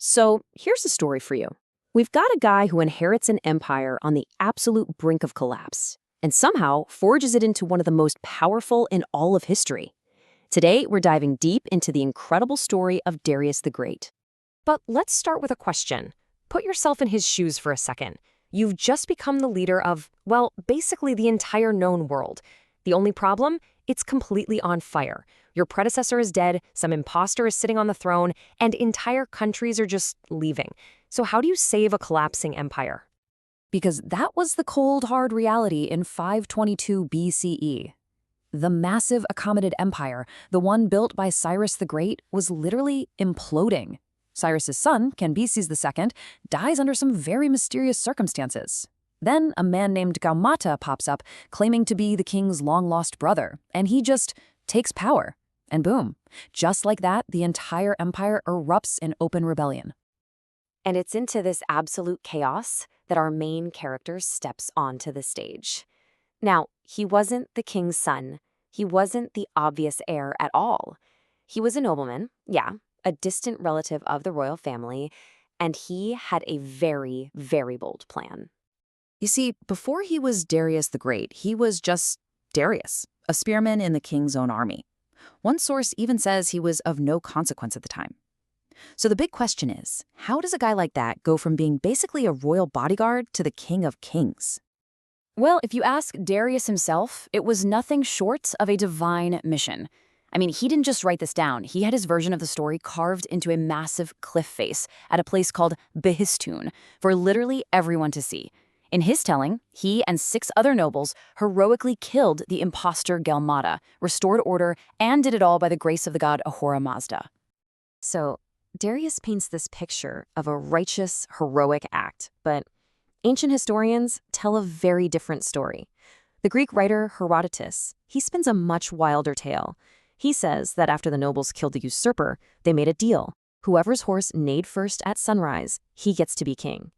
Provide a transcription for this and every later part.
So here's a story for you. We've got a guy who inherits an empire on the absolute brink of collapse, and somehow forges it into one of the most powerful in all of history. Today, we're diving deep into the incredible story of Darius the Great. But let's start with a question. Put yourself in his shoes for a second. You've just become the leader of, well, basically the entire known world. The only problem? It's completely on fire. Your predecessor is dead, some imposter is sitting on the throne, and entire countries are just leaving. So how do you save a collapsing empire? Because that was the cold, hard reality in 522 BCE. The massive Achaemenid Empire, the one built by Cyrus the Great, was literally imploding. Cyrus's son, Cambyses II, dies under some very mysterious circumstances. Then a man named Gaumata pops up, claiming to be the king's long-lost brother, and he just takes power. And boom, just like that, the entire empire erupts in open rebellion. And it's into this absolute chaos that our main character steps onto the stage. Now, he wasn't the king's son. He wasn't the obvious heir at all. He was a nobleman, yeah, a distant relative of the royal family, and he had a very, very bold plan. You see, before he was Darius the Great, he was just Darius, a spearman in the king's own army. One source even says he was of no consequence at the time. So the big question is, how does a guy like that go from being basically a royal bodyguard to the king of kings? Well, if you ask Darius himself, it was nothing short of a divine mission. I mean, he didn't just write this down. He had his version of the story carved into a massive cliff face at a place called Behistun for literally everyone to see. In his telling, he and 6 other nobles heroically killed the imposter Gaumata, restored order, and did it all by the grace of the god Ahura Mazda. So, Darius paints this picture of a righteous, heroic act, but ancient historians tell a very different story. The Greek writer Herodotus, he spins a much wilder tale. He says that after the nobles killed the usurper, they made a deal. Whoever's horse neighed first at sunrise, he gets to be king.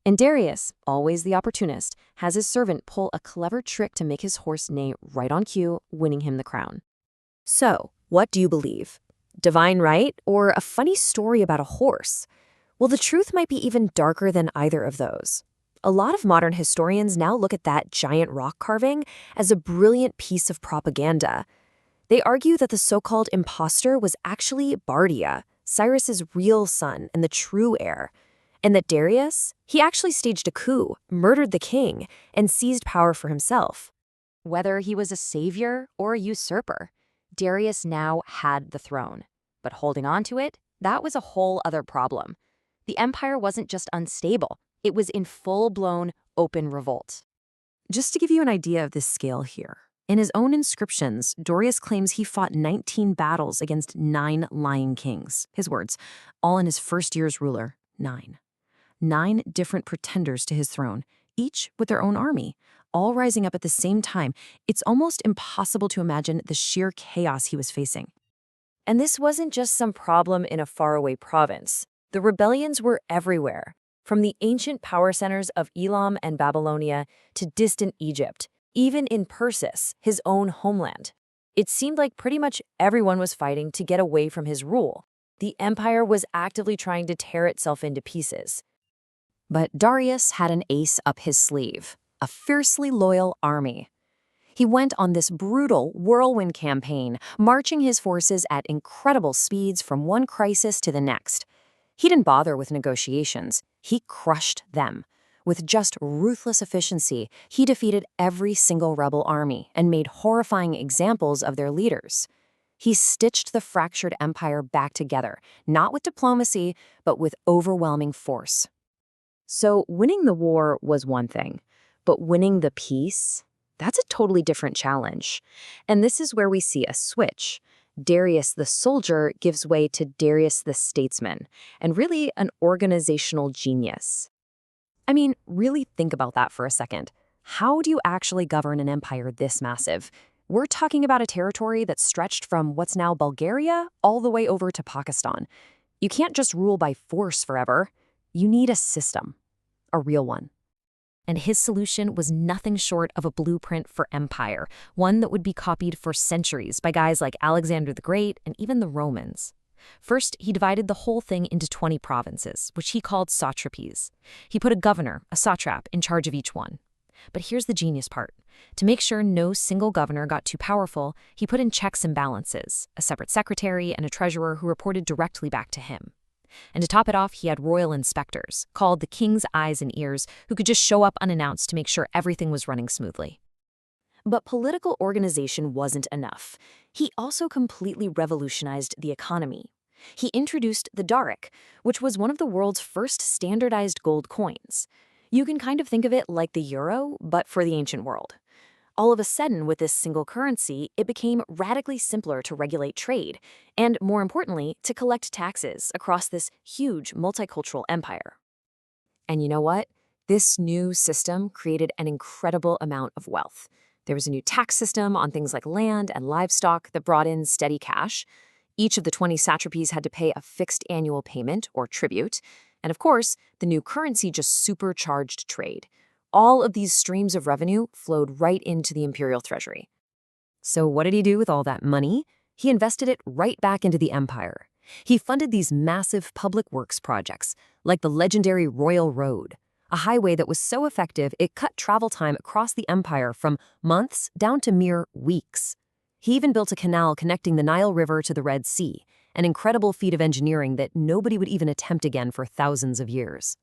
And Darius, always the opportunist, has his servant pull a clever trick to make his horse neigh right on cue, winning him the crown. So, what do you believe? Divine right or a funny story about a horse? Well, the truth might be even darker than either of those. A lot of modern historians now look at that giant rock carving as a brilliant piece of propaganda. They argue that the so-called imposter was actually Bardia, Cyrus's real son and the true heir, and that Darius, he actually staged a coup, murdered the king, and seized power for himself. Whether he was a savior or a usurper, Darius now had the throne. But holding on to it, that was a whole other problem. The empire wasn't just unstable, it was in full-blown open revolt. Just to give you an idea of this scale here, in his own inscriptions, Darius claims he fought 19 battles against 9 lying kings. His words, all in his first year's ruler, 9. 9 different pretenders to his throne, each with their own army, all rising up at the same time. It's almost impossible to imagine the sheer chaos he was facing. And this wasn't just some problem in a faraway province. The rebellions were everywhere, from the ancient power centers of Elam and Babylonia to distant Egypt, even in Persis, his own homeland. It seemed like pretty much everyone was fighting to get away from his rule. The empire was actively trying to tear itself into pieces. But Darius had an ace up his sleeve, a fiercely loyal army. He went on this brutal whirlwind campaign, marching his forces at incredible speeds from one crisis to the next. He didn't bother with negotiations. He crushed them. With just ruthless efficiency, he defeated every single rebel army and made horrifying examples of their leaders. He stitched the fractured empire back together, not with diplomacy, but with overwhelming force. So winning the war was one thing, but winning the peace, that's a totally different challenge. And this is where we see a switch. Darius the soldier gives way to Darius the statesman, and really an organizational genius. I mean, really think about that for a second. How do you actually govern an empire this massive? We're talking about a territory that stretched from what's now Bulgaria all the way over to Pakistan. You can't just rule by force forever. You need a system, a real one. And his solution was nothing short of a blueprint for empire, one that would be copied for centuries by guys like Alexander the Great and even the Romans. First, he divided the whole thing into 20 provinces, which he called satrapies. He put a governor, a satrap, in charge of each one. But here's the genius part. To make sure no single governor got too powerful, he put in checks and balances, a separate secretary and a treasurer who reported directly back to him. And to top it off, he had royal inspectors, called the king's eyes and ears, who could just show up unannounced to make sure everything was running smoothly. But political organization wasn't enough. He also completely revolutionized the economy. He introduced the daric, which was one of the world's first standardized gold coins. You can kind of think of it like the euro, but for the ancient world. All of a sudden, with this single currency, it became radically simpler to regulate trade, and more importantly, to collect taxes across this huge multicultural empire. And you know what? This new system created an incredible amount of wealth. There was a new tax system on things like land and livestock that brought in steady cash. Each of the 20 satrapies had to pay a fixed annual payment, or tribute. And of course, the new currency just supercharged trade. All of these streams of revenue flowed right into the imperial treasury. So what did he do with all that money? He invested it right back into the empire. He funded these massive public works projects, like the legendary Royal Road, a highway that was so effective it cut travel time across the empire from months down to mere weeks. He even built a canal connecting the Nile River to the Red Sea, an incredible feat of engineering that nobody would even attempt again for thousands of years.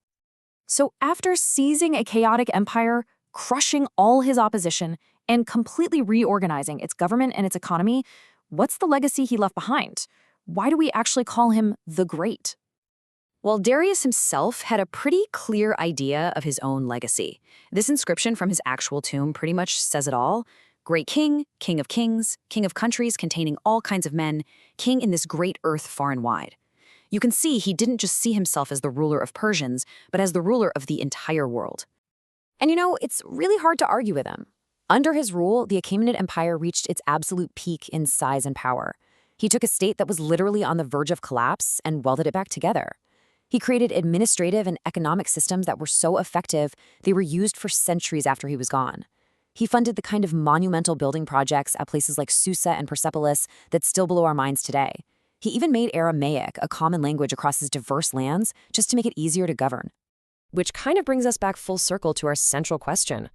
So after seizing a chaotic empire, crushing all his opposition, and completely reorganizing its government and its economy, what's the legacy he left behind? Why do we actually call him the Great? Well, Darius himself had a pretty clear idea of his own legacy. This inscription from his actual tomb pretty much says it all. Great king, king of kings, king of countries containing all kinds of men, king in this great earth far and wide. You can see he didn't just see himself as the ruler of Persians, but as the ruler of the entire world. And you know, it's really hard to argue with him. Under his rule, the Achaemenid Empire reached its absolute peak in size and power. He took a state that was literally on the verge of collapse and welded it back together. He created administrative and economic systems that were so effective, they were used for centuries after he was gone. He funded the kind of monumental building projects at places like Susa and Persepolis that still blow our minds today. He even made Aramaic a common language across his diverse lands just to make it easier to govern. Which kind of brings us back full circle to our central question.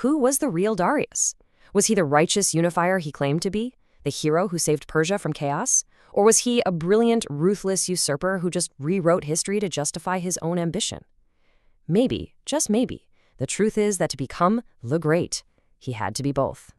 Who was the real Darius? Was he the righteous unifier he claimed to be? The hero who saved Persia from chaos? Or was he a brilliant, ruthless usurper who just rewrote history to justify his own ambition? Maybe, just maybe, the truth is that to become the Great, he had to be both.